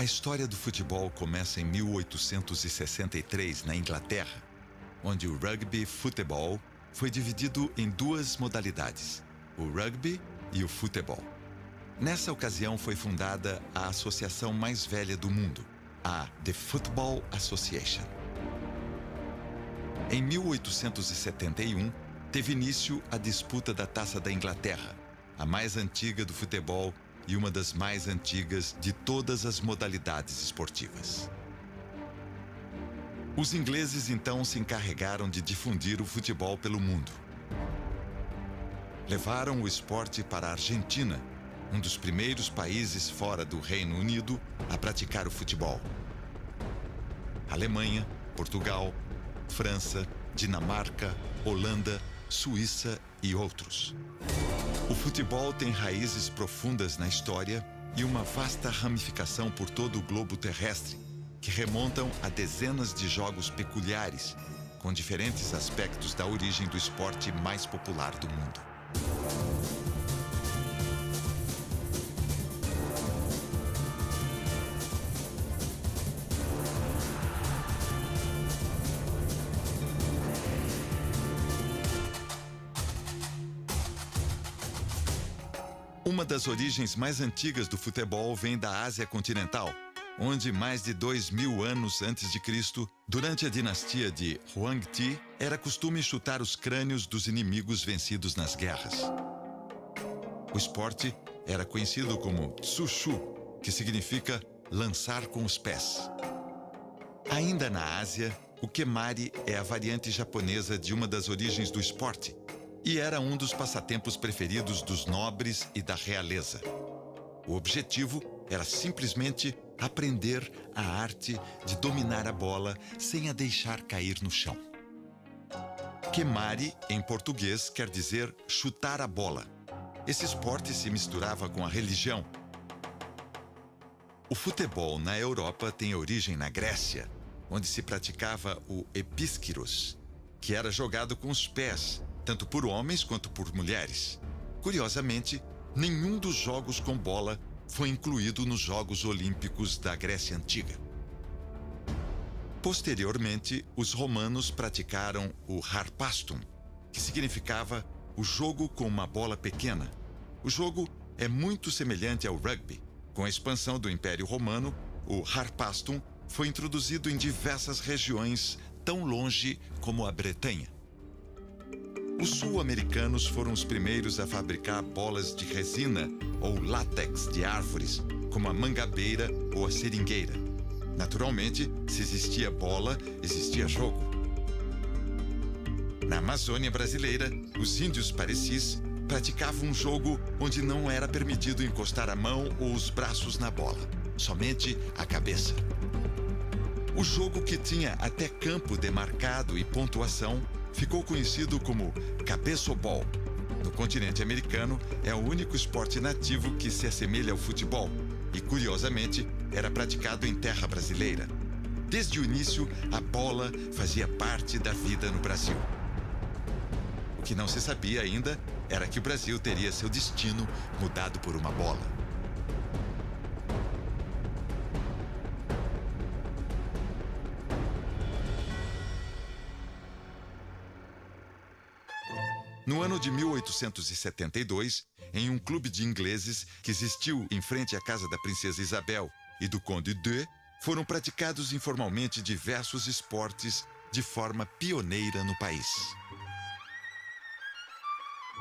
A história do futebol começa em 1863, na Inglaterra, onde o rugby futebol foi dividido em duas modalidades, o rugby e o futebol. Nessa ocasião foi fundada a associação mais velha do mundo, a The Football Association. Em 1871, teve início a disputa da Taça da Inglaterra, a mais antiga do futebol e uma das mais antigas de todas as modalidades esportivas. Os ingleses então se encarregaram de difundir o futebol pelo mundo. Levaram o esporte para a Argentina, um dos primeiros países fora do Reino Unido a praticar o futebol. Alemanha, Portugal, França, Dinamarca, Holanda, Suíça e outros. O futebol tem raízes profundas na história e uma vasta ramificação por todo o globo terrestre, que remontam a dezenas de jogos peculiares, com diferentes aspectos da origem do esporte mais popular do mundo. Uma das origens mais antigas do futebol vem da Ásia continental, onde mais de 2000 anos antes de Cristo, durante a dinastia de Huangdi, era costume chutar os crânios dos inimigos vencidos nas guerras. O esporte era conhecido como Tsushu, que significa lançar com os pés. Ainda na Ásia, o Kemari é a variante japonesa de uma das origens do esporte, e era um dos passatempos preferidos dos nobres e da realeza. O objetivo era simplesmente aprender a arte de dominar a bola sem a deixar cair no chão. Kemari, em português, quer dizer chutar a bola. Esse esporte se misturava com a religião. O futebol na Europa tem origem na Grécia, onde se praticava o episkiros, que era jogado com os pés, tanto por homens quanto por mulheres. Curiosamente, nenhum dos jogos com bola foi incluído nos Jogos Olímpicos da Grécia Antiga. Posteriormente, os romanos praticaram o harpastum, que significava o jogo com uma bola pequena. O jogo é muito semelhante ao rugby. Com a expansão do Império Romano, o harpastum foi introduzido em diversas regiões, tão longe como a Bretanha. Os sul-americanos foram os primeiros a fabricar bolas de resina ou látex de árvores, como a mangabeira ou a seringueira. Naturalmente, se existia bola, existia jogo. Na Amazônia brasileira, os índios parecis praticavam um jogo onde não era permitido encostar a mão ou os braços na bola, somente a cabeça. O jogo, que tinha até campo demarcado e pontuação, ficou conhecido como cabeçobol. No continente americano, é o único esporte nativo que se assemelha ao futebol e, curiosamente, era praticado em terra brasileira. Desde o início, a bola fazia parte da vida no Brasil. O que não se sabia ainda era que o Brasil teria seu destino mudado por uma bola. No ano de 1872, em um clube de ingleses que existiu em frente à casa da princesa Isabel e do conde de, foram praticados informalmente diversos esportes de forma pioneira no país.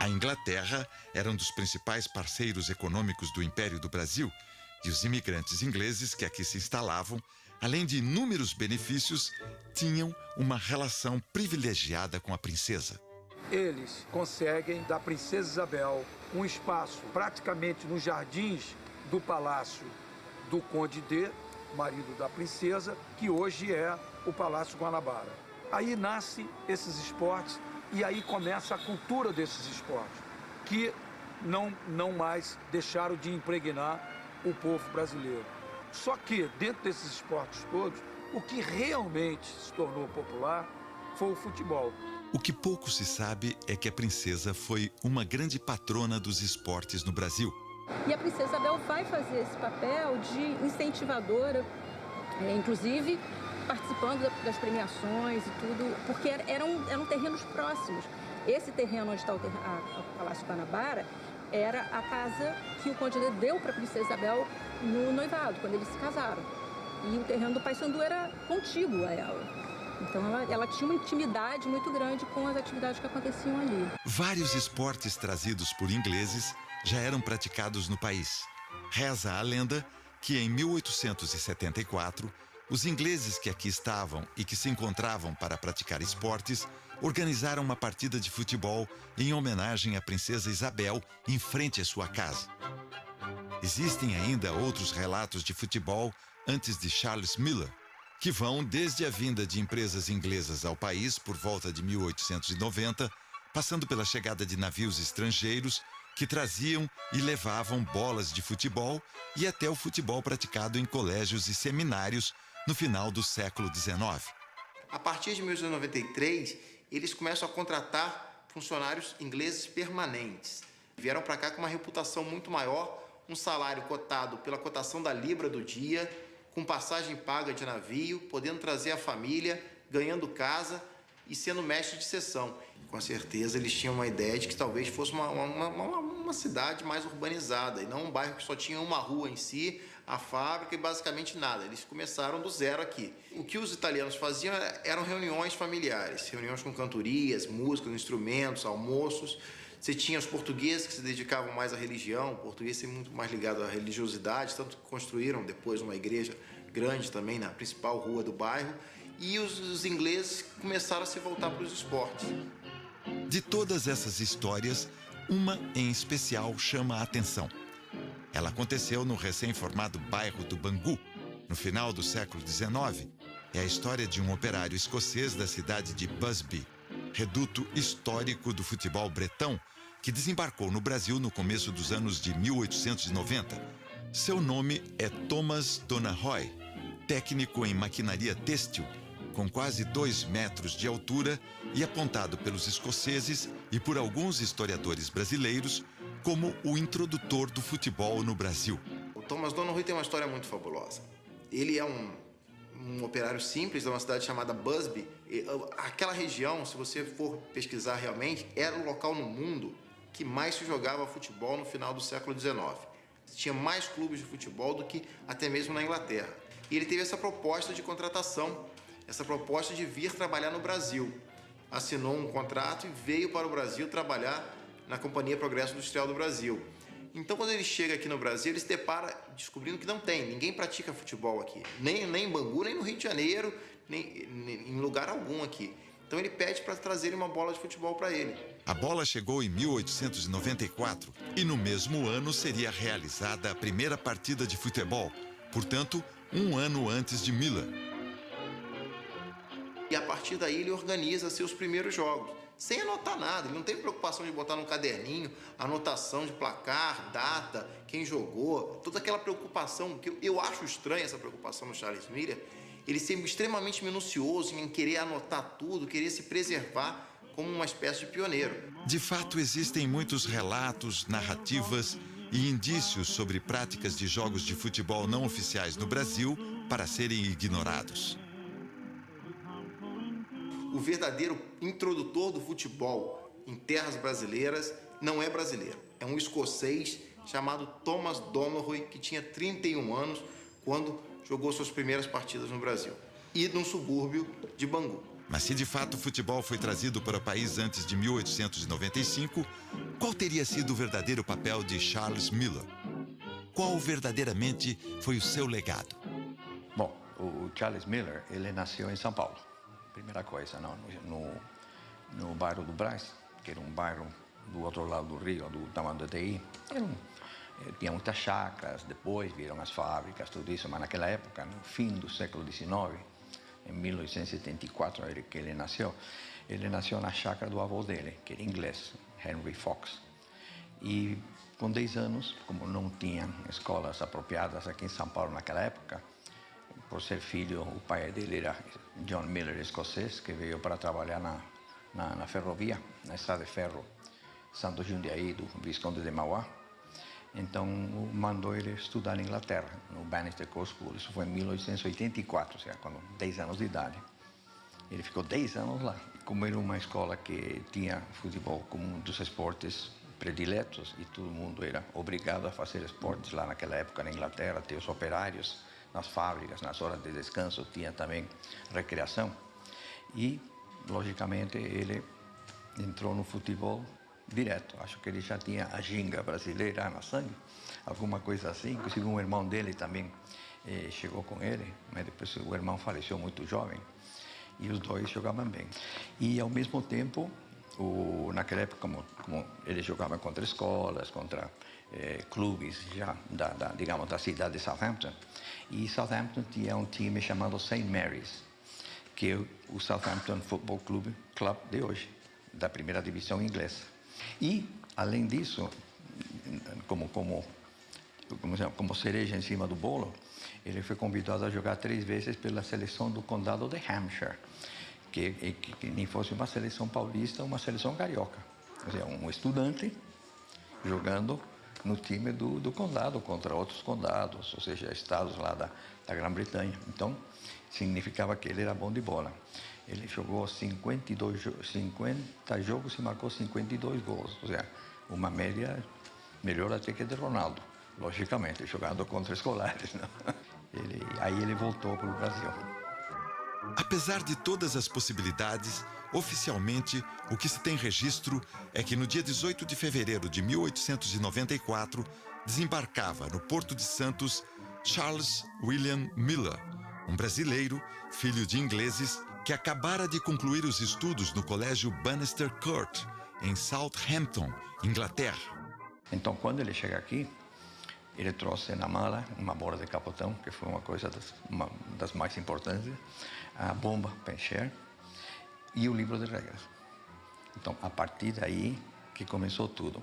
A Inglaterra era um dos principais parceiros econômicos do Império do Brasil, e os imigrantes ingleses que aqui se instalavam, além de inúmeros benefícios, tinham uma relação privilegiada com a princesa. Eles conseguem, da princesa Isabel, um espaço praticamente nos jardins do palácio do Conde de, marido da princesa, que hoje é o Palácio Guanabara. Aí nascem esses esportes e aí começa a cultura desses esportes, que não mais deixaram de impregnar o povo brasileiro. Só que, dentro desses esportes todos, o que realmente se tornou popular foi o futebol. O que pouco se sabe é que a princesa foi uma grande patrona dos esportes no Brasil. E a Princesa Isabel vai fazer esse papel de incentivadora, inclusive participando das premiações e tudo, porque eram terrenos próximos. Esse terreno onde está o Palácio Guanabara era a casa que o Conde deu para a Princesa Isabel no noivado, quando eles se casaram. E o terreno do Paissandu era contíguo a ela. Então ela tinha uma intimidade muito grande com as atividades que aconteciam ali. Vários esportes trazidos por ingleses já eram praticados no país. Reza a lenda que em 1874, os ingleses que aqui estavam e que se encontravam para praticar esportes organizaram uma partida de futebol em homenagem à Princesa Isabel em frente à sua casa. Existem ainda outros relatos de futebol antes de Charles Miller, que vão desde a vinda de empresas inglesas ao país por volta de 1890, passando pela chegada de navios estrangeiros que traziam e levavam bolas de futebol e até o futebol praticado em colégios e seminários no final do século XIX. A partir de 1893, eles começam a contratar funcionários ingleses permanentes. Vieram para cá com uma reputação muito maior, um salário cotado pela cotação da libra do dia, com passagem paga de navio, podendo trazer a família, ganhando casa e sendo mestre de sessão. Com certeza eles tinham uma ideia de que talvez fosse uma cidade mais urbanizada e não um bairro que só tinha uma rua em si, a fábrica e basicamente nada. Eles começaram do zero aqui. O que os italianos faziam eram reuniões familiares, reuniões com cantorias, música, instrumentos, almoços. Você tinha os portugueses que se dedicavam mais à religião, o português é muito mais ligado à religiosidade, tanto que construíram depois uma igreja grande também na principal rua do bairro, e os ingleses começaram a se voltar para os esportes. De todas essas histórias, uma em especial chama a atenção. Ela aconteceu no recém-formado bairro do Bangu, no final do século XIX. É a história de um operário escocês da cidade de Busby, reduto histórico do futebol bretão, que desembarcou no Brasil no começo dos anos de 1890. Seu nome é Thomas Donahoe, técnico em maquinaria têxtil, com quase 2 metros de altura e apontado pelos escoceses e por alguns historiadores brasileiros como o introdutor do futebol no Brasil. O Thomas Donahoe tem uma história muito fabulosa. Ele é um operário simples de uma cidade chamada Busby. Aquela região, se você for pesquisar realmente, era o local no mundo que mais se jogava futebol no final do século XIX. Tinha mais clubes de futebol do que até mesmo na Inglaterra. E ele teve essa proposta de contratação, essa proposta de vir trabalhar no Brasil. Assinou um contrato e veio para o Brasil trabalhar na Companhia Progresso Industrial do Brasil. Então, quando ele chega aqui no Brasil, ele se depara descobrindo que não tem, ninguém pratica futebol aqui. Nem em Bangu, nem no Rio de Janeiro, nem em lugar algum aqui. Então, ele pede para trazerem uma bola de futebol para ele. A bola chegou em 1894 e no mesmo ano seria realizada a primeira partida de futebol, portanto, 1 ano antes de Miller. E a partir daí ele organiza seus primeiros jogos, sem anotar nada. Ele não teve preocupação de botar num caderninho anotação de placar, data, quem jogou, toda aquela preocupação, que eu acho estranha essa preocupação no Charles Miller, ele ser extremamente minucioso em querer anotar tudo, querer se preservar como uma espécie de pioneiro. De fato, existem muitos relatos, narrativas e indícios sobre práticas de jogos de futebol não oficiais no Brasil para serem ignorados. O verdadeiro introdutor do futebol em terras brasileiras não é brasileiro. É um escocês chamado Thomas Donahoe, que tinha 31 anos quando jogou suas primeiras partidas no Brasil. E num subúrbio de Bangu. Mas se de fato o futebol foi trazido para o país antes de 1895, qual teria sido o verdadeiro papel de Charles Miller? Qual verdadeiramente foi o seu legado? Bom, o Charles Miller, ele nasceu em São Paulo. Primeira coisa, não? No bairro do Brás, que era um bairro do outro lado do rio, do tamanho do TI. Tinha muitas chácaras, depois viram as fábricas, tudo isso, mas naquela época, no fim do século XIX, em 1874, que ele nasceu na chácara do avô dele, que era inglês, Henry Fox. E com 10 anos, como não tinham escolas apropriadas aqui em São Paulo naquela época, por ser filho, o pai dele era John Miller, escocês, que veio para trabalhar na ferrovia, na estrada de ferro Santo Jundiaí do Visconde de Mauá. Então, mandou ele estudar na Inglaterra, no Bannister Court School. Isso foi em 1884, ou seja, quando 10 anos de idade. Ele ficou 10 anos lá. Como era uma escola que tinha futebol como um dos esportes prediletos e todo mundo era obrigado a fazer esportes lá naquela época na Inglaterra, tinha os operários nas fábricas, nas horas de descanso, tinha também recreação. E, logicamente, ele entrou no futebol direto. Acho que ele já tinha a ginga brasileira na sangue, alguma coisa assim. Inclusive, um irmão dele também chegou com ele, mas depois o irmão faleceu muito jovem. E os dois jogavam bem. E, ao mesmo tempo, naquela época, como ele jogava contra escolas, contra clubes já digamos, da cidade de Southampton. E Southampton tinha um time chamado St. Mary's, que é o Southampton Football Club de hoje, da primeira divisão inglesa. E, além disso, como cereja em cima do bolo, ele foi convidado a jogar 3 vezes pela seleção do condado de Hampshire, que nem fosse uma seleção paulista, uma seleção carioca. Ou seja, um estudante jogando no time do condado contra outros condados, ou seja, estados lá da Grã-Bretanha. Então, significava que ele era bom de bola. Ele jogou 50 jogos e marcou 52 gols, ou seja, uma média melhor até que de Ronaldo, logicamente, jogando contra escolares. Não? Aí ele voltou para o Brasil. Apesar de todas as possibilidades, oficialmente, o que se tem registro é que no dia 18 de fevereiro de 1894, desembarcava no Porto de Santos Charles William Miller, um brasileiro, filho de ingleses, que acabara de concluir os estudos no colégio Bannister Court, em Southampton, Inglaterra. Então, quando ele chega aqui, ele trouxe na mala uma bola de capotão, que foi uma coisa das mais importantes, a bomba para encher e o livro de regras. Então, a partir daí que começou tudo.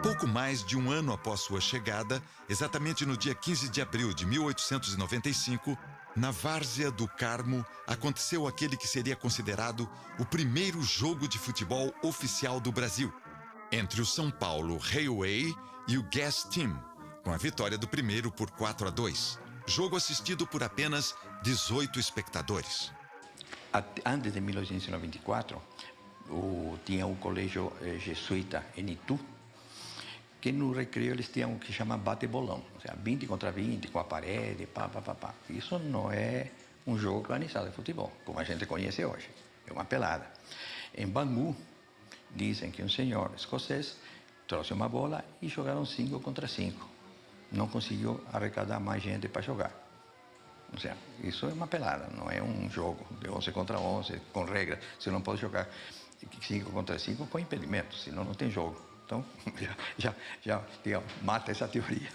Pouco mais de um ano após sua chegada, exatamente no dia 15 de abril de 1895, na Várzea do Carmo, aconteceu aquele que seria considerado o primeiro jogo de futebol oficial do Brasil, entre o São Paulo Railway e o Gas Team, com a vitória do primeiro por 4-2. Jogo assistido por apenas 18 espectadores. Antes de 1894, tinha o colégio jesuíta em Itu, que no recreio eles tinham o que chama bate-bolão, ou seja, 20 contra 20, com a parede, pá. Isso não é um jogo organizado de futebol, como a gente conhece hoje. É uma pelada. Em Bangu, dizem que um senhor escocês trouxe uma bola e jogaram 5 contra 5. Não conseguiu arrecadar mais gente para jogar. Ou seja, isso é uma pelada, não é um jogo de 11 contra 11, com regra. Você não pode jogar 5 contra 5 com impedimento, senão não tem jogo. Então, já mata essa teoria.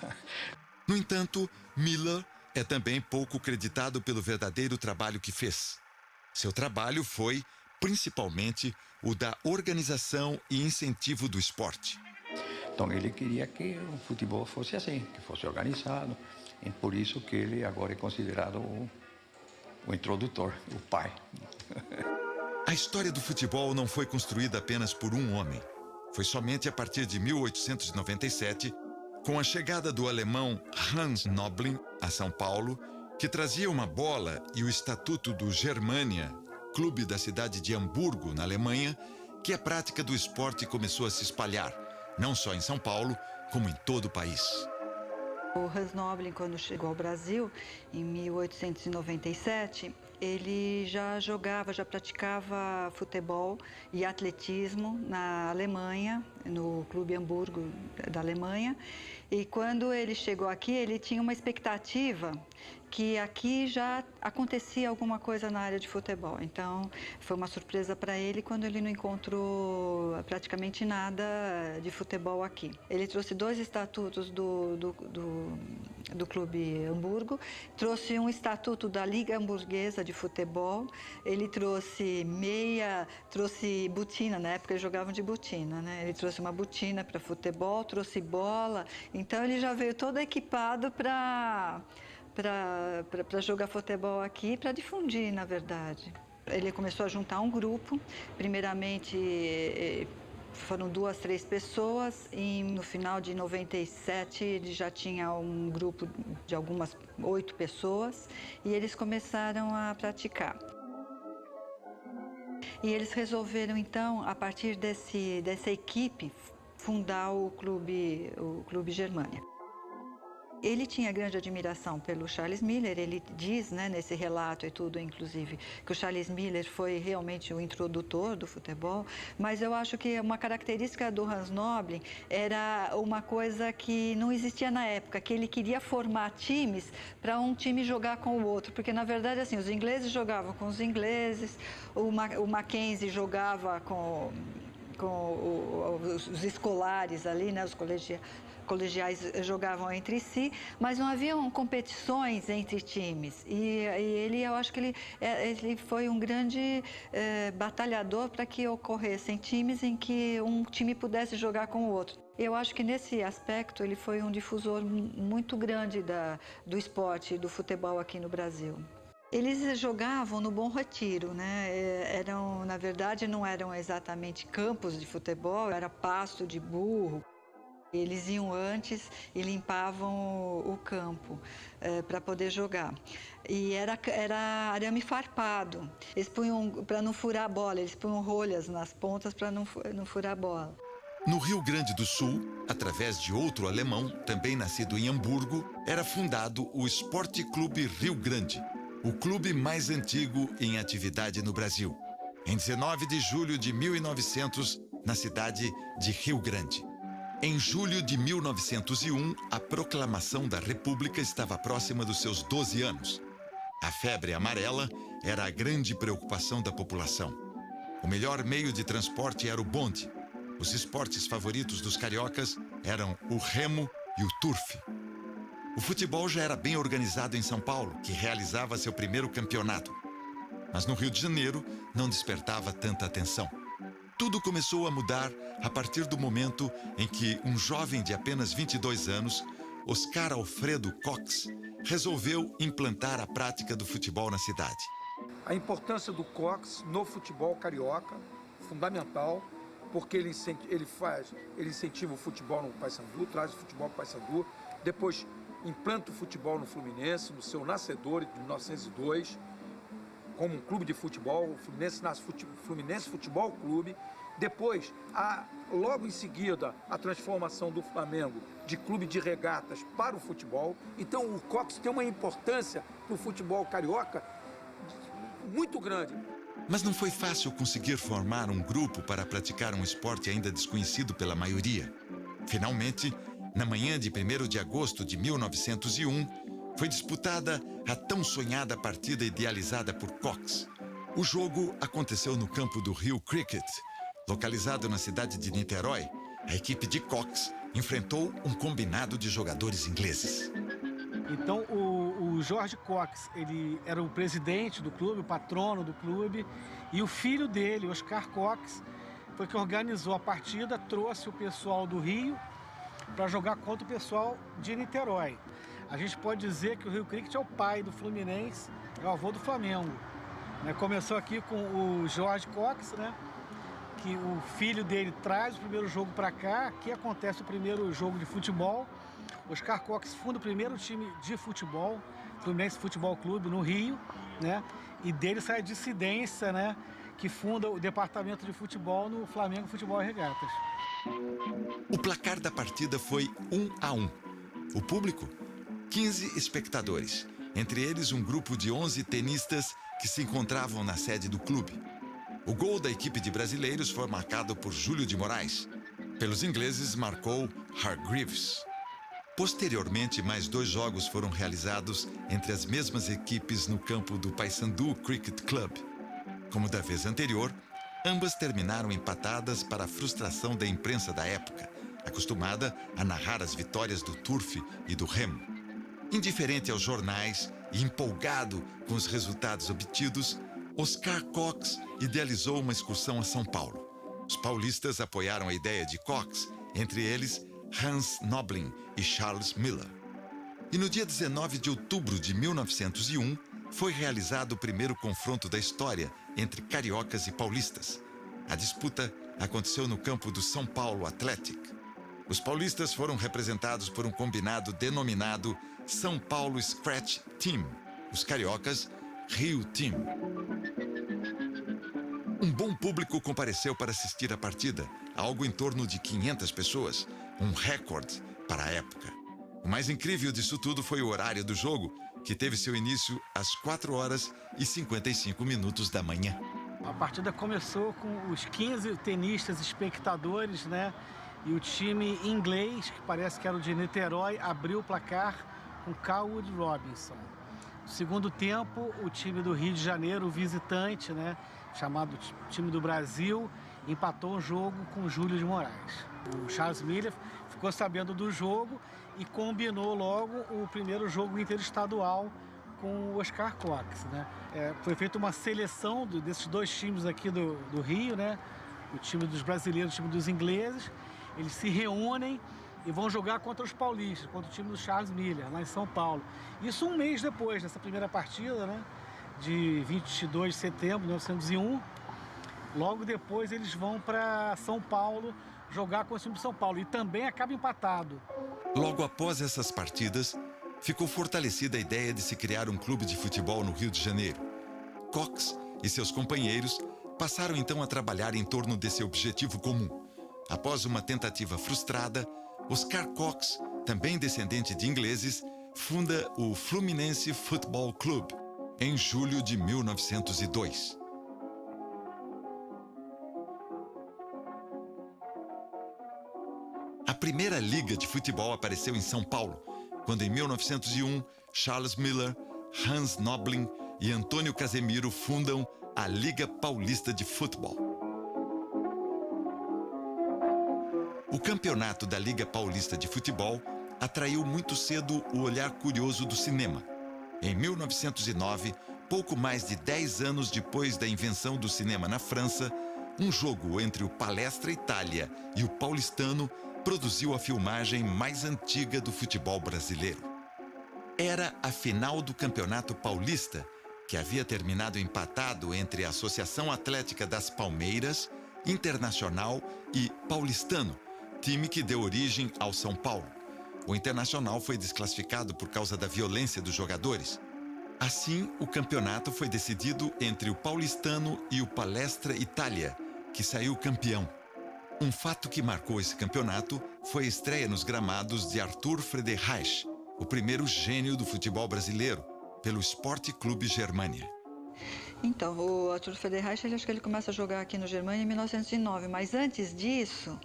No entanto, Miller é também pouco creditado pelo verdadeiro trabalho que fez. Seu trabalho foi, principalmente, o da organização e incentivo do esporte. Então, ele queria que o futebol fosse assim, que fosse organizado. E por isso que ele agora é considerado o introdutor, o pai. A história do futebol não foi construída apenas por um homem. Foi somente a partir de 1897, com a chegada do alemão Hans Noblin a São Paulo, que trazia uma bola e o estatuto do Germania, clube da cidade de Hamburgo, na Alemanha, que a prática do esporte começou a se espalhar, não só em São Paulo, como em todo o país. O Hans Noblin, quando chegou ao Brasil, em 1897, ele já praticava futebol e atletismo na Alemanha, no Clube Hamburgo da Alemanha. E quando ele chegou aqui, ele tinha uma expectativa que aqui já acontecia alguma coisa na área de futebol. Então, foi uma surpresa para ele quando ele não encontrou praticamente nada de futebol aqui. Ele trouxe 2 estatutos do Clube Hamburgo, trouxe um estatuto da Liga Hamburguesa de futebol, ele trouxe trouxe botina, na época eles jogavam de botina, né? Ele trouxe uma botina para futebol, trouxe bola, então ele já veio todo equipado para jogar futebol aqui, para difundir, na verdade. Ele começou a juntar um grupo, primeiramente foram 2, 3 pessoas e no final de 97 ele já tinha um grupo de algumas 8 pessoas e eles começaram a praticar. E eles resolveram então, a partir dessa equipe, fundar o Clube Germânia. Ele tinha grande admiração pelo Charles Miller, ele diz, né, nesse relato e tudo, inclusive, que o Charles Miller foi realmente o introdutor do futebol, mas eu acho que uma característica do Hans Noblin era uma coisa que não existia na época, que ele queria formar times para um time jogar com o outro, porque na verdade assim, os ingleses jogavam com os ingleses, o Mackenzie jogava com os escolares ali, né, os colegiais jogavam entre si, mas não haviam competições entre times. E ele, eu acho que ele foi um grande batalhador para que ocorressem times em que um time pudesse jogar com o outro. Eu acho que nesse aspecto ele foi um difusor muito grande do esporte, do futebol aqui no Brasil. Eles jogavam no Bom Retiro, né? Na verdade, não eram exatamente campos de futebol, era pasto de burro. Eles iam antes e limpavam o campo para poder jogar. E era arame farpado. Eles punham, para não furar a bola, eles punham rolhas nas pontas para não furar a bola. No Rio Grande do Sul, através de outro alemão, também nascido em Hamburgo, era fundado o Esporte Clube Rio Grande, o clube mais antigo em atividade no Brasil, em 19 de julho de 1900, na cidade de Rio Grande. Em julho de 1901, a proclamação da República estava próxima dos seus 12 anos. A febre amarela era a grande preocupação da população. O melhor meio de transporte era o bonde. Os esportes favoritos dos cariocas eram o remo e o turf. O futebol já era bem organizado em São Paulo, que realizava seu primeiro campeonato. Mas no Rio de Janeiro não despertava tanta atenção. Tudo começou a mudar a partir do momento em que um jovem de apenas 22 anos, Oscar Alfredo Cox, resolveu implantar a prática do futebol na cidade. A importância do Cox no futebol carioca, fundamental, porque ele incentiva o futebol no Paysandu, traz o futebol para o Paysandu, depois implanta o futebol no Fluminense, no seu nascedor de 1902, como um clube de futebol, o Fluminense Futebol Clube. Depois, logo em seguida, a transformação do Flamengo de clube de regatas para o futebol. Então, o Cox tem uma importância para o futebol carioca muito grande. Mas não foi fácil conseguir formar um grupo para praticar um esporte ainda desconhecido pela maioria. Finalmente, na manhã de 1º de agosto de 1901, foi disputada a tão sonhada partida idealizada por Cox. O jogo aconteceu no campo do Rio Cricket. Localizado na cidade de Niterói, a equipe de Cox enfrentou um combinado de jogadores ingleses. Então, o George Cox, ele era o presidente do clube, o patrono do clube, e o filho dele, Oscar Cox, foi que organizou a partida, trouxe o pessoal do Rio para jogar contra o pessoal de Niterói. A gente pode dizer que o Rio Cricket é o pai do Fluminense, é o avô do Flamengo. Começou aqui com o George Cox, né? Que o filho dele traz o primeiro jogo para cá, aqui acontece o primeiro jogo de futebol. Oscar Cox funda o primeiro time de futebol, Fluminense Futebol Clube, no Rio, né? E dele sai a dissidência, né? Que funda o departamento de futebol no Flamengo Futebol e Regatas. O placar da partida foi 1-1. O público? 15 espectadores, entre eles um grupo de 11 tenistas que se encontravam na sede do clube. O gol da equipe de brasileiros foi marcado por Júlio de Moraes. Pelos ingleses, marcou Hargreaves. Posteriormente, mais 2 jogos foram realizados entre as mesmas equipes no campo do Paysandu Cricket Club. Como da vez anterior, ambas terminaram empatadas para a frustração da imprensa da época, acostumada a narrar as vitórias do turf e do remo. Indiferente aos jornais e empolgado com os resultados obtidos, Oscar Cox idealizou uma excursão a São Paulo. Os paulistas apoiaram a ideia de Cox, entre eles Hans Noblin e Charles Miller. E no dia 19 de outubro de 1901, foi realizado o primeiro confronto da história entre cariocas e paulistas. A disputa aconteceu no campo do São Paulo Athletic. Os paulistas foram representados por um combinado denominado São Paulo Scratch Team, os cariocas Rio Team. Um bom público compareceu para assistir à partida, algo em torno de 500 pessoas, um recorde para a época. O mais incrível disso tudo foi o horário do jogo, que teve seu início às 4h55 da manhã. A partida começou com os 15 tenistas espectadores, né? E o time inglês, que parece que era o de Niterói, abriu o placar com Calwood Robinson. No segundo tempo, o time do Rio de Janeiro, o visitante, né? Chamado time do Brasil, empatou o jogo com o Júlio de Moraes. O Charles Miller ficou sabendo do jogo e combinou logo o primeiro jogo interestadual com o Oscar Cox, né? Foi feita uma seleção desses dois times aqui do Rio, né? O time dos brasileiros e o time dos ingleses. Eles se reúnem e vão jogar contra os paulistas, contra o time do Charles Miller, lá em São Paulo. Isso um mês depois dessa primeira partida, né? De 22 de setembro de 1901. Logo depois eles vão para São Paulo jogar com o time de São Paulo e também acaba empatado. Logo após essas partidas, ficou fortalecida a ideia de se criar um clube de futebol no Rio de Janeiro. Cox e seus companheiros passaram então a trabalhar em torno desse objetivo comum. Após uma tentativa frustrada, Oscar Cox, também descendente de ingleses, funda o Fluminense Football Club em julho de 1902. A primeira liga de futebol apareceu em São Paulo, quando em 1901, Charles Miller, Hans Noblin e Antônio Casemiro fundam a Liga Paulista de Futebol. O campeonato da Liga Paulista de Futebol atraiu muito cedo o olhar curioso do cinema. Em 1909, pouco mais de 10 anos depois da invenção do cinema na França, um jogo entre o Palestra Itália e o Paulistano produziu a filmagem mais antiga do futebol brasileiro. Era a final do Campeonato Paulista, que havia terminado empatado entre a Associação Atlética das Palmeiras, Internacional e Paulistano, time que deu origem ao São Paulo. O Internacional foi desclassificado por causa da violência dos jogadores. Assim, o campeonato foi decidido entre o Paulistano e o Palestra Itália, que saiu campeão. Um fato que marcou esse campeonato foi a estreia nos gramados de Arthur Friedrich, o primeiro gênio do futebol brasileiro, pelo Sport Clube Germania. Então, o Arthur Friedrich, acho que ele começa a jogar aqui no Germania em 1909, mas antes disso,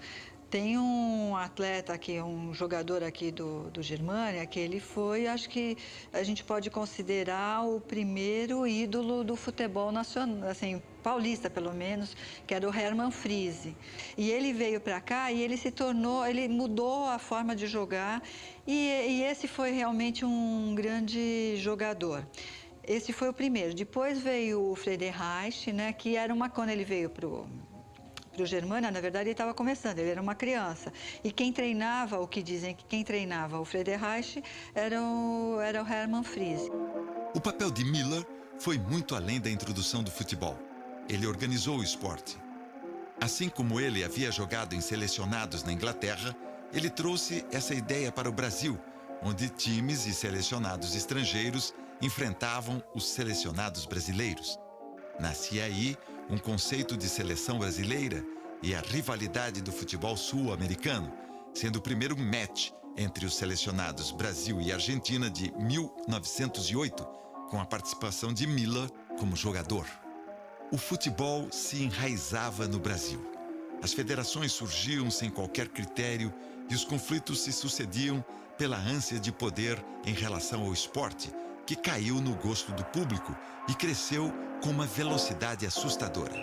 tem um atleta aqui, um jogador aqui do Germania, que ele foi, acho que a gente pode considerar o primeiro ídolo do futebol nacional, assim, paulista pelo menos, que era o Hermann Friese. E ele veio para cá e ele se tornou, ele mudou a forma de jogar e esse foi realmente um grande jogador. Esse foi o primeiro. Depois veio o Friedrich, né, que era quando ele veio para o Germania, na verdade, ele estava começando, ele era uma criança. E quem treinava, o que dizem que quem treinava o Friedrich era o Hermann Friese. O papel de Miller foi muito além da introdução do futebol. Ele organizou o esporte. Assim como ele havia jogado em selecionados na Inglaterra, ele trouxe essa ideia para o Brasil, onde times e selecionados estrangeiros enfrentavam os selecionados brasileiros. Nascia aí um conceito de seleção brasileira e a rivalidade do futebol sul-americano, sendo o primeiro match entre os selecionados Brasil e Argentina de 1908, com a participação de Miller como jogador. O futebol se enraizava no Brasil. As federações surgiam sem qualquer critério e os conflitos se sucediam pela ânsia de poder em relação ao esporte, que caiu no gosto do público e cresceu com uma velocidade assustadora.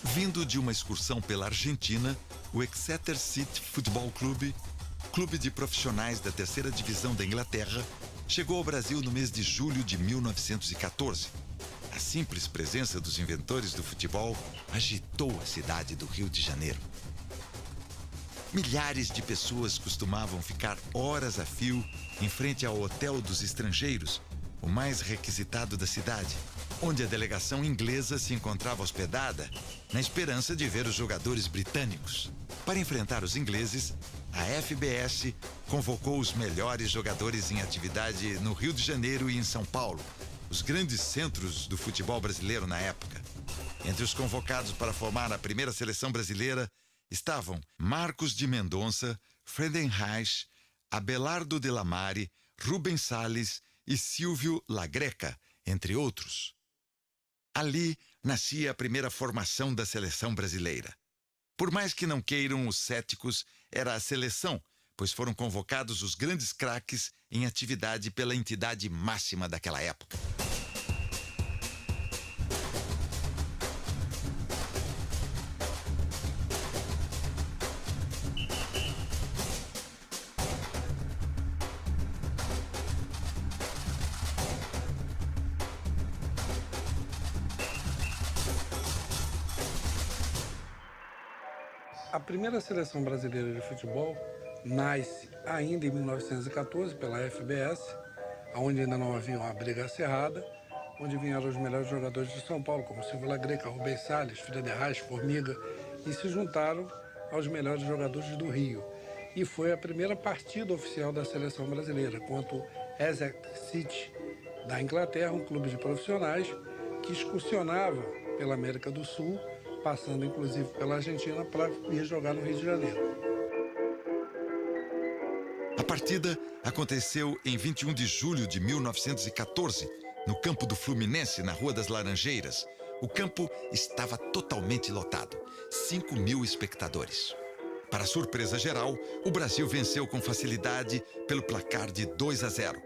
Vindo de uma excursão pela Argentina, o Exeter City Football Club, clube de profissionais da terceira divisão da Inglaterra, chegou ao Brasil no mês de julho de 1914. A simples presença dos inventores do futebol agitou a cidade do Rio de Janeiro. Milhares de pessoas costumavam ficar horas a fio em frente ao Hotel dos Estrangeiros, o mais requisitado da cidade, onde a delegação inglesa se encontrava hospedada, na esperança de ver os jogadores britânicos. Para enfrentar os ingleses, a FBS convocou os melhores jogadores em atividade no Rio de Janeiro e em São Paulo, os grandes centros do futebol brasileiro na época. Entre os convocados para formar a primeira seleção brasileira estavam Marcos de Mendonça, Friedenreich, Abelardo de la Mare, Rubens Salles e Silvio Lagreca, entre outros. Ali nascia a primeira formação da seleção brasileira. Por mais que não queiram os céticos, era a seleção, pois foram convocados os grandes craques em atividade pela entidade máxima daquela época. A primeira seleção brasileira de futebol nasce ainda em 1914 pela FBS, onde ainda não havia uma briga acirrada, onde vieram os melhores jogadores de São Paulo, como Silvio Lagreca, Rubens Salles, Friedenreich, Formiga, e se juntaram aos melhores jogadores do Rio. E foi a primeira partida oficial da seleção brasileira contra o Essex City da Inglaterra, um clube de profissionais que excursionava pela América do Sul, passando inclusive pela Argentina para ir jogar no Rio de Janeiro. A partida aconteceu em 21 de julho de 1914, no campo do Fluminense, na Rua das Laranjeiras. O campo estava totalmente lotado, 5.000 espectadores. Para surpresa geral, o Brasil venceu com facilidade pelo placar de 2-0.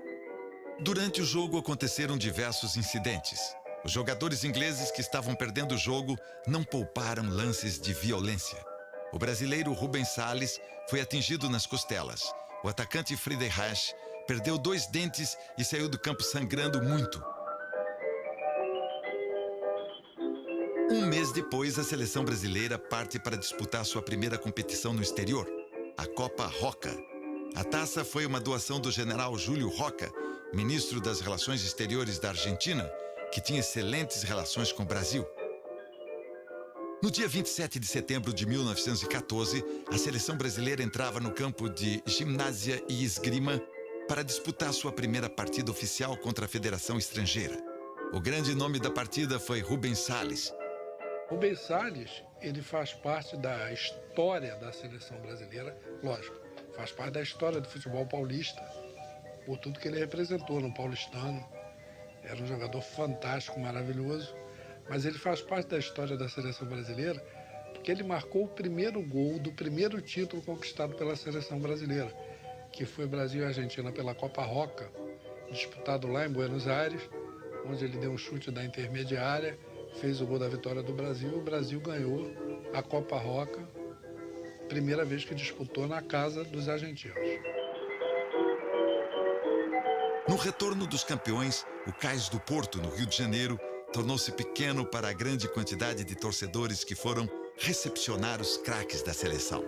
Durante o jogo aconteceram diversos incidentes. Os jogadores ingleses que estavam perdendo o jogo não pouparam lances de violência. O brasileiro Rubens Salles foi atingido nas costelas. O atacante Friedenreich perdeu 2 dentes e saiu do campo sangrando muito. Um mês depois, a seleção brasileira parte para disputar sua primeira competição no exterior, a Copa Roca. A taça foi uma doação do general Júlio Roca, ministro das Relações Exteriores da Argentina, que tinha excelentes relações com o Brasil. No dia 27 de setembro de 1914, a seleção brasileira entrava no campo de Gimnasia e Esgrima para disputar sua primeira partida oficial contra a Federação Estrangeira. O grande nome da partida foi Rubens Salles. Rubens Salles, ele faz parte da história da seleção brasileira, lógico, faz parte da história do futebol paulista, por tudo que ele representou no paulistano. Era um jogador fantástico, maravilhoso, mas ele faz parte da história da seleção brasileira porque ele marcou o primeiro gol do primeiro título conquistado pela seleção brasileira, que foi Brasil e Argentina pela Copa Roca, disputado lá em Buenos Aires, onde ele deu um chute da intermediária, fez o gol da vitória do Brasil. O Brasil ganhou a Copa Roca, primeira vez que disputou na casa dos argentinos. No retorno dos campeões, o Cais do Porto, no Rio de Janeiro, tornou-se pequeno para a grande quantidade de torcedores que foram recepcionar os craques da seleção.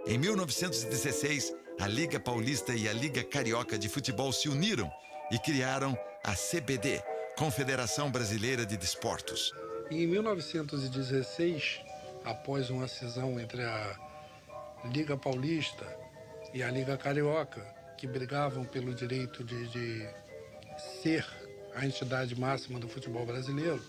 Em 1916, a Liga Paulista e a Liga Carioca de Futebol se uniram e criaram a CBD, Confederação Brasileira de Desportos. E em 1916, após uma cisão entre a Liga Paulista e a Liga Carioca, que brigavam pelo direito de ser a entidade máxima do futebol brasileiro,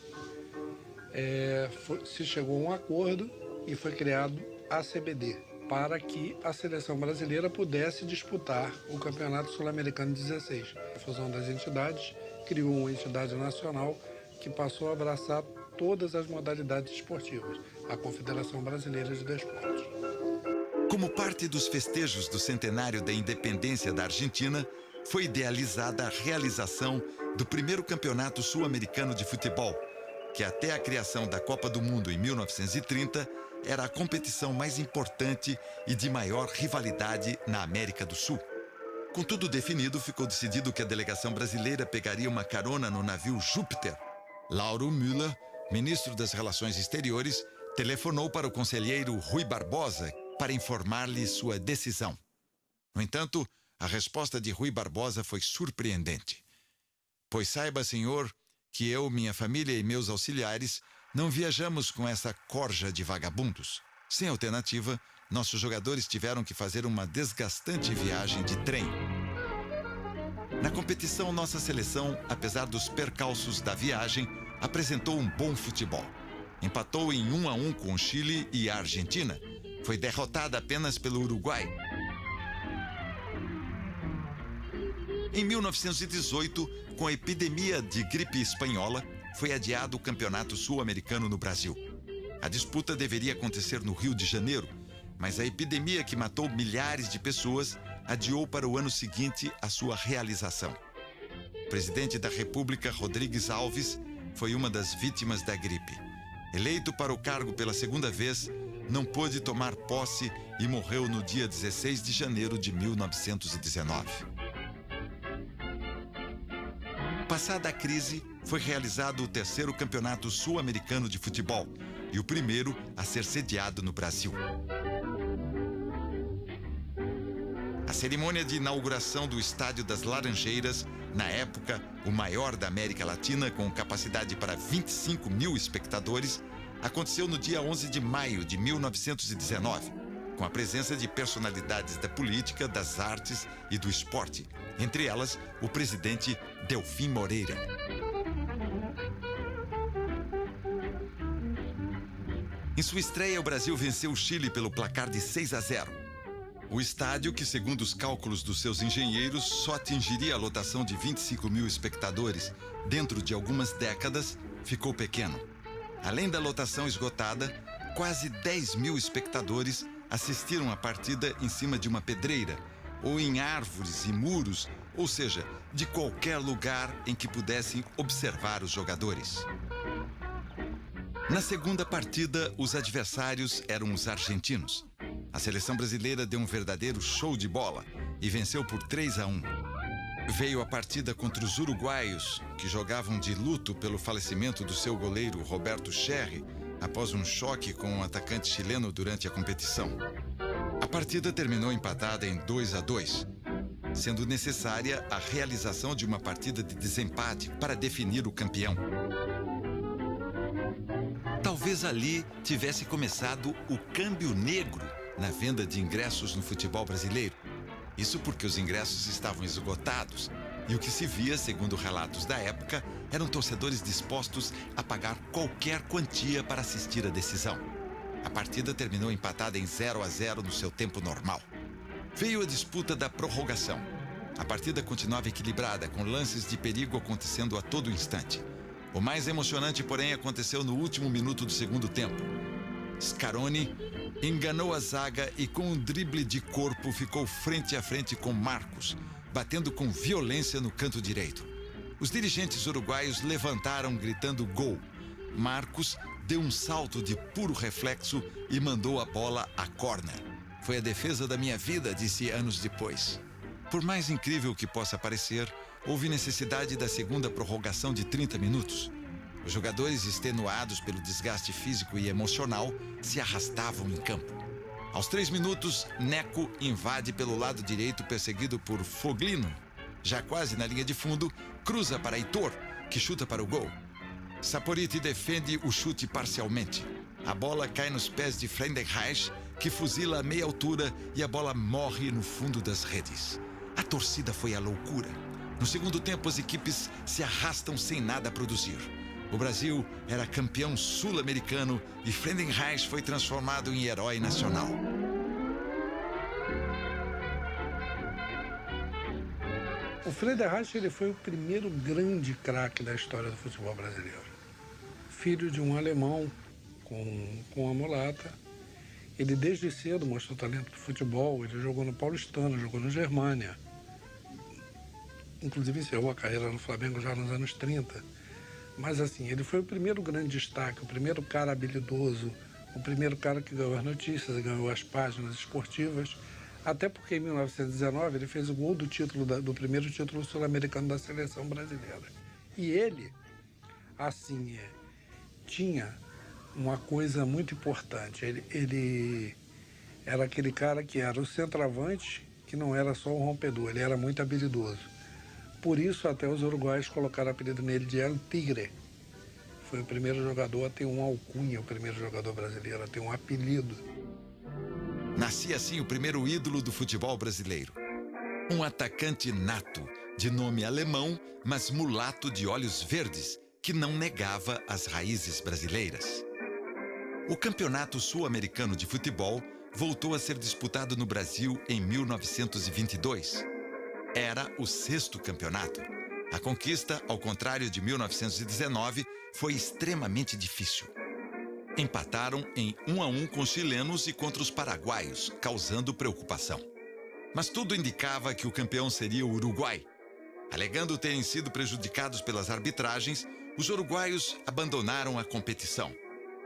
se chegou a um acordo e foi criado a CBD, para que a seleção brasileira pudesse disputar o Campeonato Sul-Americano 16. A fusão das entidades criou uma entidade nacional que passou a abraçar todas as modalidades esportivas, a Confederação Brasileira de Desportos. Como parte dos festejos do centenário da independência da Argentina, foi idealizada a realização do primeiro campeonato sul-americano de futebol, que até a criação da Copa do Mundo em 1930 era a competição mais importante e de maior rivalidade na América do Sul. Com tudo definido, ficou decidido que a delegação brasileira pegaria uma carona no navio Júpiter. Lauro Müller, ministro das Relações Exteriores, telefonou para o conselheiro Rui Barbosa, para informar-lhe sua decisão. No entanto, a resposta de Rui Barbosa foi surpreendente. Pois saiba, senhor, que eu, minha família e meus auxiliares não viajamos com essa corja de vagabundos. Sem alternativa, nossos jogadores tiveram que fazer uma desgastante viagem de trem. Na competição, nossa seleção, apesar dos percalços da viagem, apresentou um bom futebol. Empatou em 1-1 com o Chile e a Argentina. Foi derrotada apenas pelo Uruguai. Em 1918, com a epidemia de gripe espanhola, foi adiado o Campeonato Sul-Americano no Brasil. A disputa deveria acontecer no Rio de Janeiro, mas a epidemia que matou milhares de pessoas adiou para o ano seguinte a sua realização. O presidente da República, Rodrigues Alves, foi uma das vítimas da gripe. Eleito para o cargo pela segunda vez, não pôde tomar posse e morreu no dia 16 de janeiro de 1919. Passada a crise, foi realizado o 3º Campeonato Sul-Americano de Futebol e o primeiro a ser sediado no Brasil. A cerimônia de inauguração do Estádio das Laranjeiras, na época o maior da América Latina, com capacidade para 25 mil espectadores, aconteceu no dia 11 de maio de 1919, com a presença de personalidades da política, das artes e do esporte, entre elas o presidente Delfim Moreira. Em sua estreia, o Brasil venceu o Chile pelo placar de 6-0. O estádio, que segundo os cálculos dos seus engenheiros, só atingiria a lotação de 25 mil espectadores dentro de algumas décadas, ficou pequeno. Além da lotação esgotada, quase 10 mil espectadores assistiram à partida em cima de uma pedreira, ou em árvores e muros, ou seja, de qualquer lugar em que pudessem observar os jogadores. Na segunda partida, os adversários eram os argentinos. A seleção brasileira deu um verdadeiro show de bola e venceu por 3-1. Veio a partida contra os uruguaios, que jogavam de luto pelo falecimento do seu goleiro Roberto Cherry, após um choque com um atacante chileno durante a competição. A partida terminou empatada em 2-2, sendo necessária a realização de uma partida de desempate para definir o campeão. Talvez ali tivesse começado o câmbio negro na venda de ingressos no futebol brasileiro. Isso porque os ingressos estavam esgotados e o que se via, segundo relatos da época, eram torcedores dispostos a pagar qualquer quantia para assistir à decisão. A partida terminou empatada em 0-0 no seu tempo normal. Veio a disputa da prorrogação. A partida continuava equilibrada, com lances de perigo acontecendo a todo instante. O mais emocionante, porém, aconteceu no último minuto do segundo tempo. Scaroni enganou a zaga e com um drible de corpo ficou frente a frente com Marcos, batendo com violência no canto direito. Os dirigentes uruguaios levantaram gritando gol. Marcos deu um salto de puro reflexo e mandou a bola a córner. Foi a defesa da minha vida, disse anos depois. Por mais incrível que possa parecer, houve necessidade da segunda prorrogação de 30 minutos. Os jogadores, extenuados pelo desgaste físico e emocional, se arrastavam em campo. Aos 3 minutos, Neco invade pelo lado direito, perseguido por Foglino. Já quase na linha de fundo, cruza para Heitor, que chuta para o gol. Saporiti defende o chute parcialmente. A bola cai nos pés de Friedenreich, que fuzila a meia altura e a bola morre no fundo das redes. A torcida foi à loucura. No segundo tempo, as equipes se arrastam sem nada a produzir. O Brasil era campeão sul-americano e Friedenreich foi transformado em herói nacional. O Friedenreich ele foi o primeiro grande craque da história do futebol brasileiro. Filho de um alemão com a mulata. Ele desde cedo mostrou talento para o futebol. Ele jogou no Paulistano, jogou no Germânia. Inclusive encerrou a carreira no Flamengo já nos anos 30. Mas assim, ele foi o primeiro grande destaque, o primeiro cara habilidoso, o primeiro cara que ganhou as notícias, ganhou as páginas esportivas, até porque em 1919 ele fez o gol do título do primeiro título sul-americano da seleção brasileira. E ele, assim, tinha uma coisa muito importante. Ele era aquele cara que era o centroavante, que não era só um rompedor, ele era muito habilidoso. Por isso até os uruguaios colocaram o apelido nele de El Tigre. Foi o primeiro jogador a ter uma alcunha, o primeiro jogador brasileiro a ter um apelido. Nascia assim o primeiro ídolo do futebol brasileiro. Um atacante nato, de nome alemão, mas mulato de olhos verdes, que não negava as raízes brasileiras. O Campeonato Sul-Americano de Futebol voltou a ser disputado no Brasil em 1922. Era o 6º campeonato. A conquista, ao contrário de 1919, foi extremamente difícil. Empataram em 1-1 com os chilenos e contra os paraguaios, causando preocupação. Mas tudo indicava que o campeão seria o Uruguai. Alegando terem sido prejudicados pelas arbitragens, os uruguaios abandonaram a competição.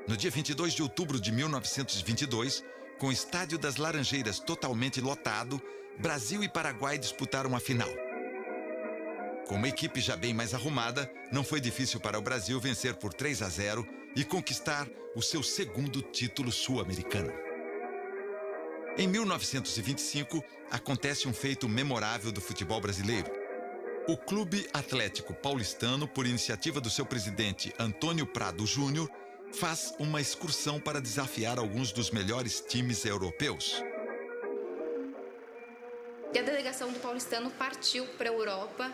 No dia 22 de outubro de 1922, com o Estádio das Laranjeiras totalmente lotado, Brasil e Paraguai disputaram a final. Com uma equipe já bem mais arrumada, não foi difícil para o Brasil vencer por 3-0 e conquistar o seu 2º título sul-americano. Em 1925, acontece um feito memorável do futebol brasileiro. O Clube Atlético Paulistano, por iniciativa do seu presidente Antônio Prado Júnior, faz uma excursão para desafiar alguns dos melhores times europeus. E a delegação do Paulistano partiu para a Europa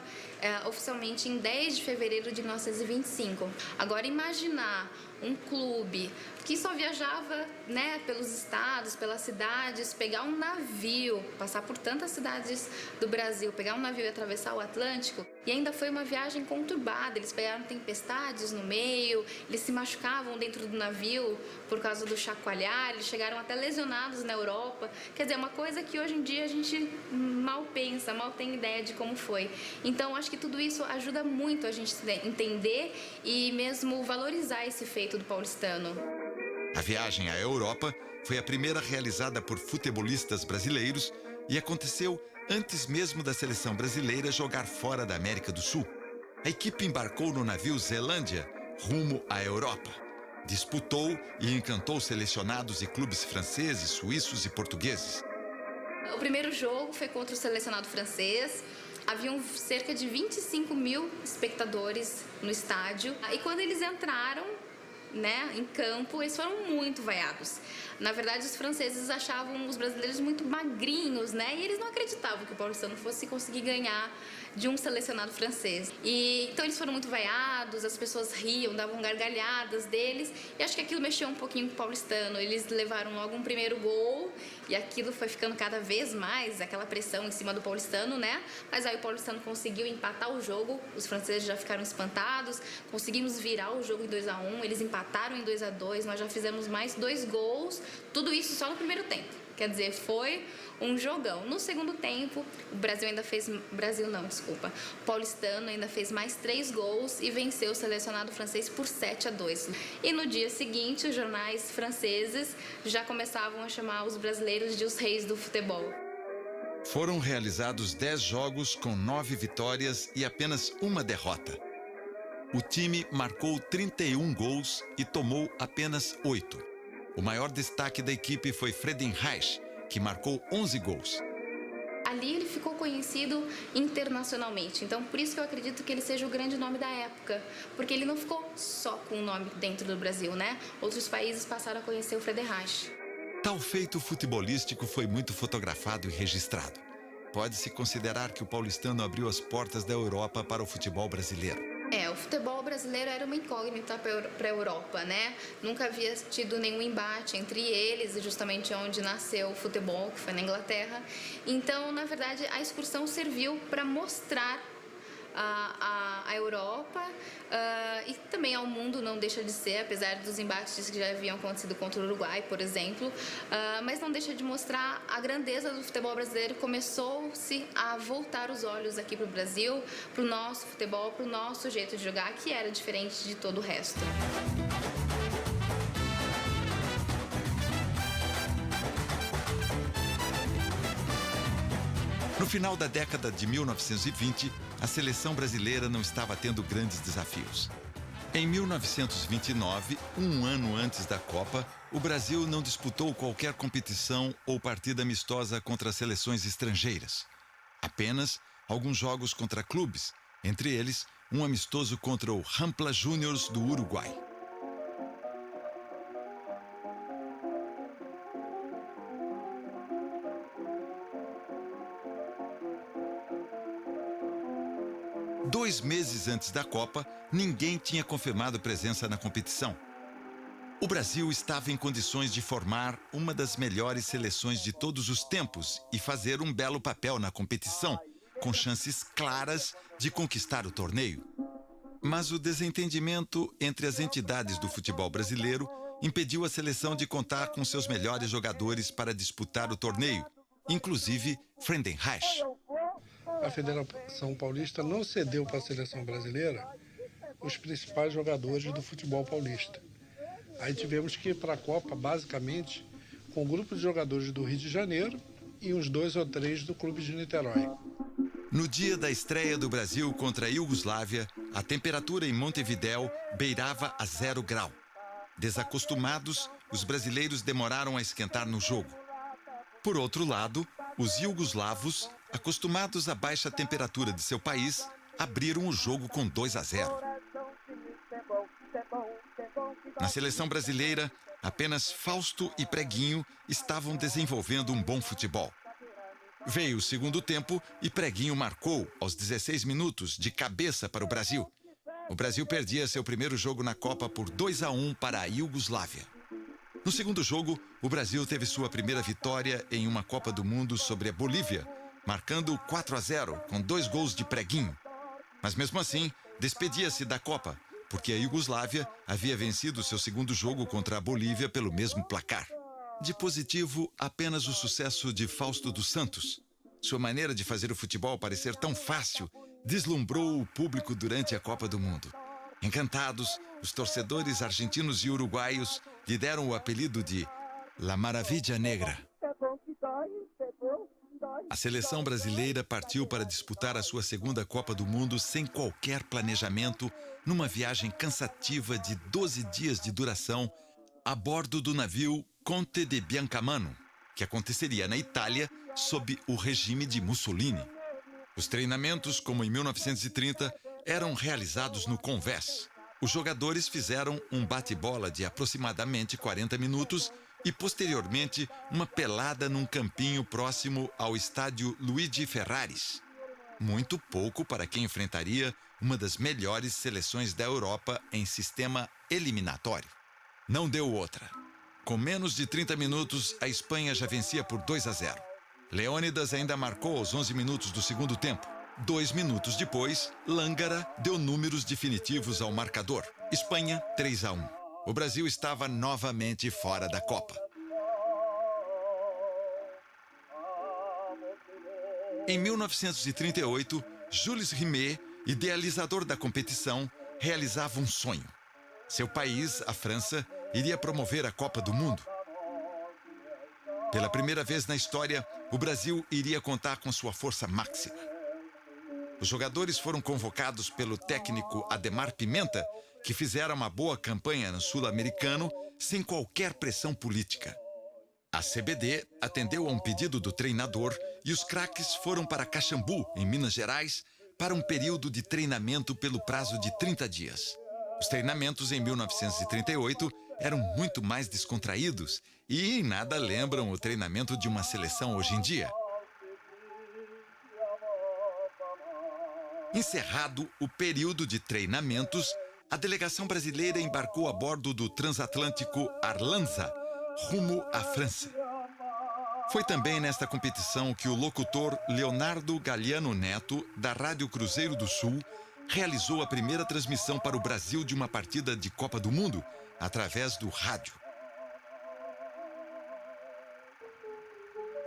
oficialmente em 10 de fevereiro de 1925. Agora, imaginar um clube que só viajava, né, pelos estados, pelas cidades, pegar um navio, passar por tantas cidades do Brasil, pegar um navio e atravessar o Atlântico, e ainda foi uma viagem conturbada. Eles pegaram tempestades no meio, eles se machucavam dentro do navio por causa do chacoalhar, eles chegaram até lesionados na Europa. Quer dizer, uma coisa que hoje em dia a gente mal pensa, mal tem ideia de como foi. Então, acho que tudo isso ajuda muito a gente entender e mesmo valorizar esse feito do paulistano. A viagem à Europa foi a primeira realizada por futebolistas brasileiros e aconteceu antes mesmo da seleção brasileira jogar fora da América do Sul. A equipe embarcou no navio Zelândia, rumo à Europa. Disputou e encantou selecionados e clubes franceses, suíços e portugueses. O primeiro jogo foi contra o selecionado francês. Haviam cerca de 25 mil espectadores no estádio. E quando eles entraram, né, em campo, eles foram muito vaiados. Na verdade, os franceses achavam os brasileiros muito magrinhos, né? E eles não acreditavam que o paulistano fosse conseguir ganhar de um selecionado francês. E então eles foram muito vaiados, as pessoas riam, davam gargalhadas deles, e acho que aquilo mexeu um pouquinho com o paulistano. Eles levaram logo um primeiro gol, e aquilo foi ficando cada vez mais, aquela pressão em cima do paulistano, né? Mas aí o paulistano conseguiu empatar o jogo, os franceses já ficaram espantados, conseguimos virar o jogo em 2-1, eles empataram em 2-2, nós já fizemos mais 2 gols, tudo isso só no primeiro tempo. Quer dizer, foi um jogão. No segundo tempo, o Brasil ainda fez... O paulistano ainda fez mais 3 gols e venceu o selecionado francês por 7-2. E no dia seguinte, os jornais franceses já começavam a chamar os brasileiros de os reis do futebol. Foram realizados 10 jogos com 9 vitórias e apenas uma derrota. O time marcou 31 gols e tomou apenas 8. O maior destaque da equipe foi Friedenreich, que marcou 11 gols. Ali ele ficou conhecido internacionalmente, então por isso que eu acredito que ele seja o grande nome da época, porque ele não ficou só com o nome dentro do Brasil, né? Outros países passaram a conhecer o Friedenreich. Tal feito futebolístico foi muito fotografado e registrado. Pode-se considerar que o paulistano abriu as portas da Europa para o futebol brasileiro. O futebol brasileiro era uma incógnita para a Europa, né? Nunca havia tido nenhum embate entre eles, justamente onde nasceu o futebol, que foi na Inglaterra. Então, na verdade, a excursão serviu para mostrar a Europa e também ao mundo, não deixa de ser, apesar dos embates que já haviam acontecido contra o Uruguai, por exemplo, mas não deixa de mostrar a grandeza do futebol brasileiro. Começou-se a voltar os olhos aqui para o Brasil, para o nosso futebol, para o nosso jeito de jogar, que era diferente de todo o resto. No final da década de 1920, a seleção brasileira não estava tendo grandes desafios. Em 1929, um ano antes da Copa, o Brasil não disputou qualquer competição ou partida amistosa contra seleções estrangeiras. Apenas alguns jogos contra clubes, entre eles um amistoso contra o Rampla Juniors do Uruguai. Dois meses antes da Copa, ninguém tinha confirmado presença na competição. O Brasil estava em condições de formar uma das melhores seleções de todos os tempos e fazer um belo papel na competição, com chances claras de conquistar o torneio. Mas o desentendimento entre as entidades do futebol brasileiro impediu a seleção de contar com seus melhores jogadores para disputar o torneio, inclusive Friedenreich. A Federação Paulista não cedeu para a seleção brasileira os principais jogadores do futebol paulista. Aí tivemos que ir para a Copa, basicamente, com um grupo de jogadores do Rio de Janeiro e uns 2 ou 3 do Clube de Niterói. No dia da estreia do Brasil contra a Iugoslávia, a temperatura em Montevidéu beirava a 0 grau. Desacostumados, os brasileiros demoraram a esquentar no jogo. Por outro lado, os iugoslavos, acostumados à baixa temperatura de seu país, abriram o jogo com 2-0. Na seleção brasileira, apenas Fausto e Preguinho estavam desenvolvendo um bom futebol. Veio o segundo tempo e Preguinho marcou, aos 16 minutos, de cabeça para o Brasil. O Brasil perdia seu primeiro jogo na Copa por 2-1 para a Iugoslávia. No segundo jogo, o Brasil teve sua primeira vitória em uma Copa do Mundo sobre a Bolívia, marcando 4-0 com 2 gols de Preguinho. Mas mesmo assim, despedia-se da Copa, porque a Iugoslávia havia vencido seu segundo jogo contra a Bolívia pelo mesmo placar. De positivo, apenas o sucesso de Fausto dos Santos. Sua maneira de fazer o futebol parecer tão fácil deslumbrou o público durante a Copa do Mundo. Encantados, os torcedores argentinos e uruguaios lhe deram o apelido de La Maravilla Negra. A seleção brasileira partiu para disputar a sua segunda Copa do Mundo sem qualquer planejamento, numa viagem cansativa de 12 dias de duração, a bordo do navio Conte de Biancamano, que aconteceria na Itália sob o regime de Mussolini. Os treinamentos, como em 1930, eram realizados no convés. Os jogadores fizeram um bate-bola de aproximadamente 40 minutos e, posteriormente, uma pelada num campinho próximo ao estádio Luigi Ferraris. Muito pouco para quem enfrentaria uma das melhores seleções da Europa em sistema eliminatório. Não deu outra. Com menos de 30 minutos, a Espanha já vencia por 2-0. Leônidas ainda marcou aos 11 minutos do segundo tempo. 2 minutos depois, Lângara deu números definitivos ao marcador. Espanha, 3-1. O Brasil estava novamente fora da Copa. Em 1938, Jules Rimet, idealizador da competição, realizava um sonho. Seu país, a França, iria promover a Copa do Mundo. Pela primeira vez na história, o Brasil iria contar com sua força máxima. Os jogadores foram convocados pelo técnico Ademar Pimenta, que fizera uma boa campanha no Sul-Americano sem qualquer pressão política. A CBD atendeu a um pedido do treinador e os craques foram para Caxambu, em Minas Gerais, para um período de treinamento pelo prazo de 30 dias. Os treinamentos em 1938 eram muito mais descontraídos e em nada lembram o treinamento de uma seleção hoje em dia. Encerrado o período de treinamentos, a delegação brasileira embarcou a bordo do transatlântico Arlanza, rumo à França. Foi também nesta competição que o locutor Leonardo Galiano Neto, da Rádio Cruzeiro do Sul, realizou a primeira transmissão para o Brasil de uma partida de Copa do Mundo, através do rádio.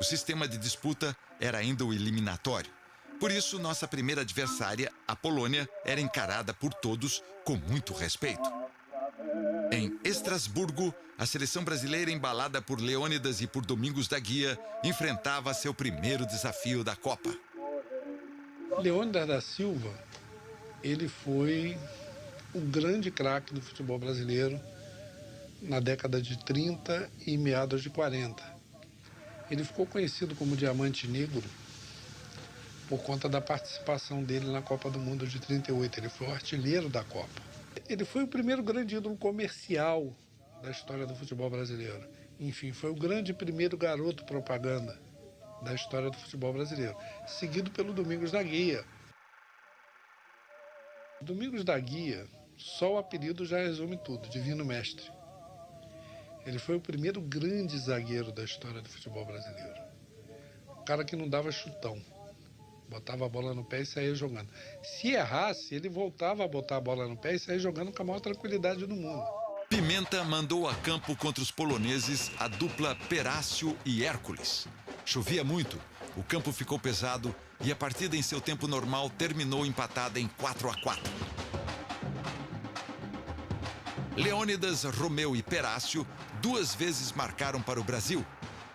O sistema de disputa era ainda o eliminatório. Por isso, nossa primeira adversária, a Polônia, era encarada por todos com muito respeito. Em Estrasburgo, a seleção brasileira, embalada por Leônidas e por Domingos da Guia, enfrentava seu primeiro desafio da Copa. Leônidas da Silva, ele foi o grande craque do futebol brasileiro na década de 30 e meados de 40. Ele ficou conhecido como Diamante Negro por conta da participação dele na Copa do Mundo de 38. Ele foi o artilheiro da Copa. Ele foi o primeiro grande ídolo comercial da história do futebol brasileiro. Enfim, foi o grande primeiro garoto propaganda da história do futebol brasileiro, seguido pelo Domingos da Guia. Domingos da Guia, só o apelido já resume tudo, Divino Mestre. Ele foi o primeiro grande zagueiro da história do futebol brasileiro. O cara que não dava chutão. Botava a bola no pé e saía jogando. Se errasse, ele voltava a botar a bola no pé e saía jogando com a maior tranquilidade do mundo. Pimenta mandou a campo contra os poloneses a dupla Perácio e Hércules. Chovia muito, o campo ficou pesado e a partida em seu tempo normal terminou empatada em 4-4. Leônidas, Romeu e Perácio 2 vezes marcaram para o Brasil,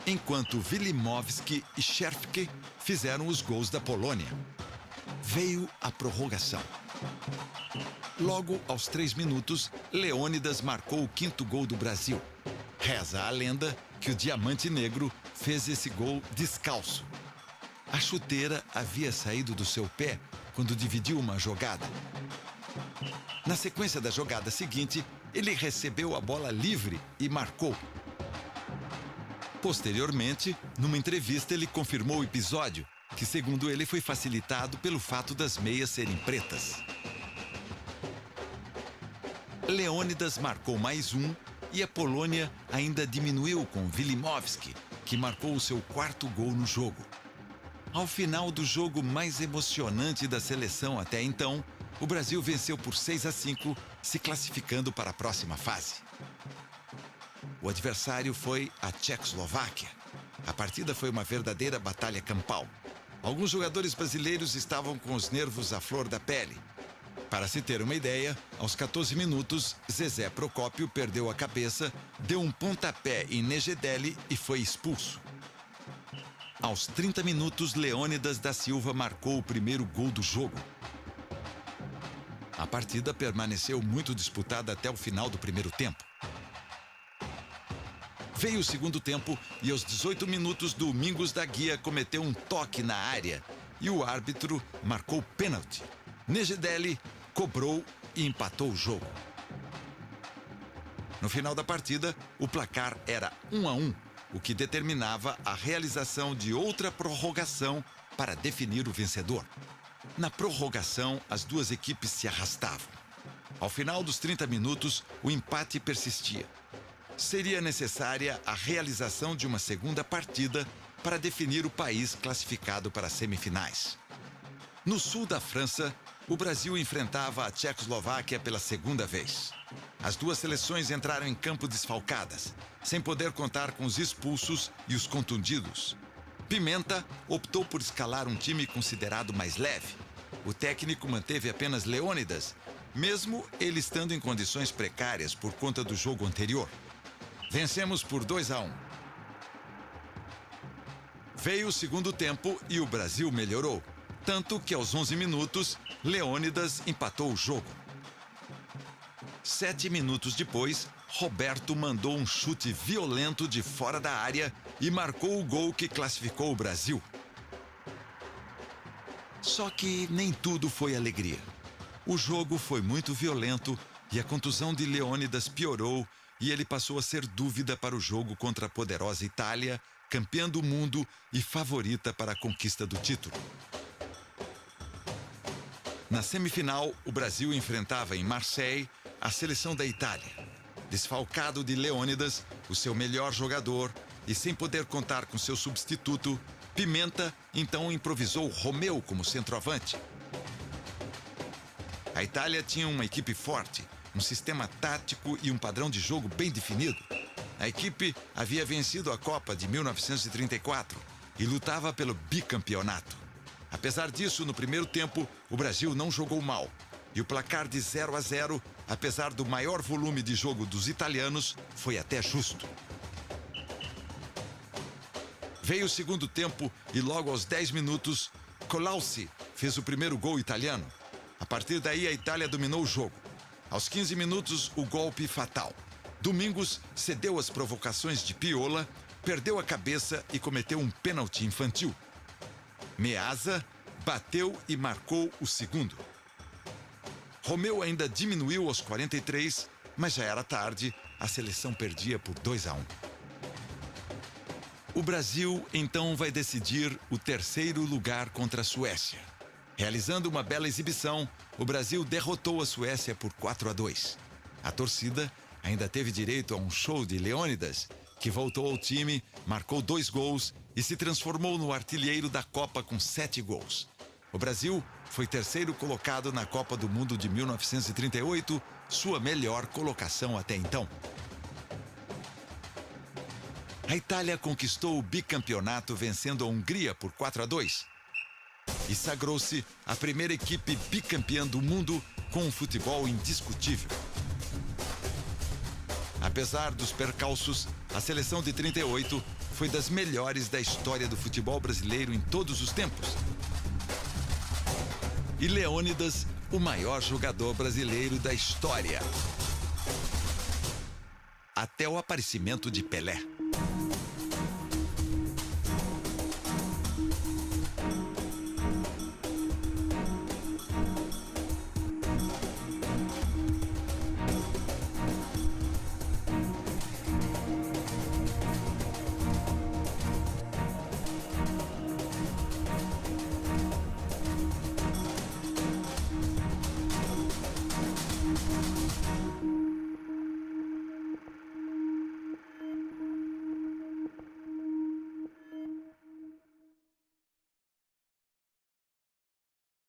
enquanto Wilimowski e Czerwski fizeram os gols da Polônia. Veio a prorrogação. Logo aos 3 minutos, Leônidas marcou o 5º gol do Brasil. Reza a lenda que o Diamante Negro fez esse gol descalço. A chuteira havia saído do seu pé quando dividiu uma jogada. Na sequência da jogada seguinte, ele recebeu a bola livre e marcou. Posteriormente, numa entrevista, ele confirmou o episódio, que segundo ele foi facilitado pelo fato das meias serem pretas. Leônidas marcou mais um e a Polônia ainda diminuiu com Wilimowski, que marcou o seu 4º gol no jogo. Ao final do jogo mais emocionante da seleção até então, o Brasil venceu por 6-5, se classificando para a próxima fase. O adversário foi a Tchecoslováquia. A partida foi uma verdadeira batalha campal. Alguns jogadores brasileiros estavam com os nervos à flor da pele. Para se ter uma ideia, aos 14 minutos, Zezé Procópio perdeu a cabeça, deu um pontapé em Nejedeli e foi expulso. Aos 30 minutos, Leônidas da Silva marcou o primeiro gol do jogo. A partida permaneceu muito disputada até o final do primeiro tempo. Veio o segundo tempo e aos 18 minutos, Domingos da Guia cometeu um toque na área e o árbitro marcou pênalti. Nejedeli cobrou e empatou o jogo. No final da partida, o placar era 1-1, o que determinava a realização de outra prorrogação para definir o vencedor. Na prorrogação, as duas equipes se arrastavam. Ao final dos 30 minutos, o empate persistia. Seria necessária a realização de uma segunda partida para definir o país classificado para as semifinais. No sul da França, o Brasil enfrentava a Tchecoslováquia pela segunda vez. As duas seleções entraram em campo desfalcadas, sem poder contar com os expulsos e os contundidos. Pimenta optou por escalar um time considerado mais leve. O técnico manteve apenas Leônidas, mesmo ele estando em condições precárias por conta do jogo anterior. Vencemos por 2-1. Veio o segundo tempo e o Brasil melhorou, tanto que aos 11 minutos, Leônidas empatou o jogo. 7 minutos depois, Roberto mandou um chute violento de fora da área e marcou o gol que classificou o Brasil. Só que nem tudo foi alegria. O jogo foi muito violento e a contusão de Leônidas piorou e ele passou a ser dúvida para o jogo contra a poderosa Itália, campeã do mundo e favorita para a conquista do título. Na semifinal, o Brasil enfrentava em Marseille a seleção da Itália. Desfalcado de Leônidas, o seu melhor jogador, e sem poder contar com seu substituto, Pimenta então improvisou Romeu como centroavante. A Itália tinha uma equipe forte, um sistema tático e um padrão de jogo bem definido. A equipe havia vencido a Copa de 1934 e lutava pelo bicampeonato. Apesar disso, no primeiro tempo, o Brasil não jogou mal. E o placar de 0-0, apesar do maior volume de jogo dos italianos, foi até justo. Veio o segundo tempo e logo aos 10 minutos, Colauzi fez o primeiro gol italiano. A partir daí, a Itália dominou o jogo. Aos 15 minutos, o golpe fatal. Domingos cedeu às provocações de Piola, perdeu a cabeça e cometeu um pênalti infantil. Meazza bateu e marcou o segundo. Romeu ainda diminuiu aos 43, mas já era tarde, a seleção perdia por 2-1. O Brasil então vai decidir o terceiro lugar contra a Suécia. Realizando uma bela exibição, o Brasil derrotou a Suécia por 4-2. A torcida ainda teve direito a um show de Leônidas, que voltou ao time, marcou 2 gols e se transformou no artilheiro da Copa com 7 gols. O Brasil foi terceiro colocado na Copa do Mundo de 1938, sua melhor colocação até então. A Itália conquistou o bicampeonato vencendo a Hungria por 4-2 e sagrou-se a primeira equipe bicampeã do mundo com um futebol indiscutível. Apesar dos percalços, a seleção de 38 foi das melhores da história do futebol brasileiro em todos os tempos. E Leônidas, o maior jogador brasileiro da história. Até o aparecimento de Pelé.